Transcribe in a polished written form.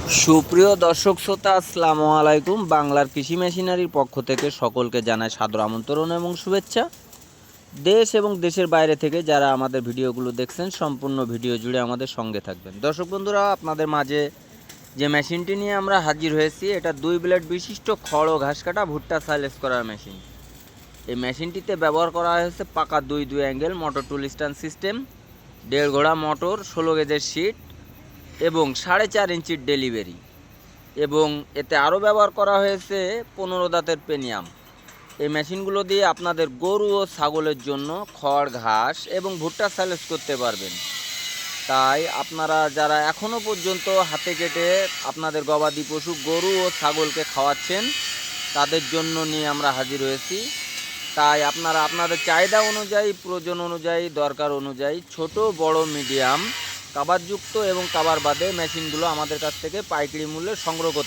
সুপ্রিয় দর্শক শ্রোতা, আসসালামু আলাইকুম। বাংলার কৃষি মেশিনারির পক্ষ থেকে সকলকে জানাই সাদর আমন্ত্রণ এবং শুভেচ্ছা। দেশ এবং দেশের বাইরে থেকে যারা আমাদের ভিডিওগুলো দেখছেন, সম্পূর্ণ ভিডিও জুড়ে আমাদের সঙ্গে থাকবেন। দর্শক বন্ধুরা, আপনাদের মাঝে যে মেশিনটি নিয়ে আমরা হাজির হয়েছি, এটা 2 ব্লেড বিশিষ্ট খড় ও ঘাস কাটা ভুট্টা সাইলেজ করার মেশিন। এই মেশিনটিতে ব্যবহার করা হয়েছে পাকা 2 অ্যাঙ্গেল মোটর টুল স্ট্যান্ড সিস্টেম, 1.5 ঘোড়া মোটর, 16 গেজের শিট এবং 4.5 ইঞ্চির ডেলিভারি। এবং এতে আরও ব্যবহার করা হয়েছে 15 দাঁতের পেনিয়াম। এই মেশিনগুলো দিয়ে আপনাদের গরু ও ছাগলের জন্য খড়, ঘাস এবং ভুট্টা সাইলেজ করতে পারবেন। তাই আপনারা যারা এখনও পর্যন্ত হাতে কেটে আপনাদের গবাদি পশু গরু ও ছাগলকে খাওয়াচ্ছেন, তাদের জন্য নিয়ে আমরা হাজির হয়েছি। তাই আপনারা আপনাদের চাহিদা অনুযায়ী, প্রয়োজন অনুযায়ী, দরকার অনুযায়ী ছোট, বড়, মিডিয়াম, কাভারযুক্ত এবং কাভার বাদে মেশিনগুলো আমাদের কাছ থেকে পাইকারি মূল্যে সংগ্রহ করতে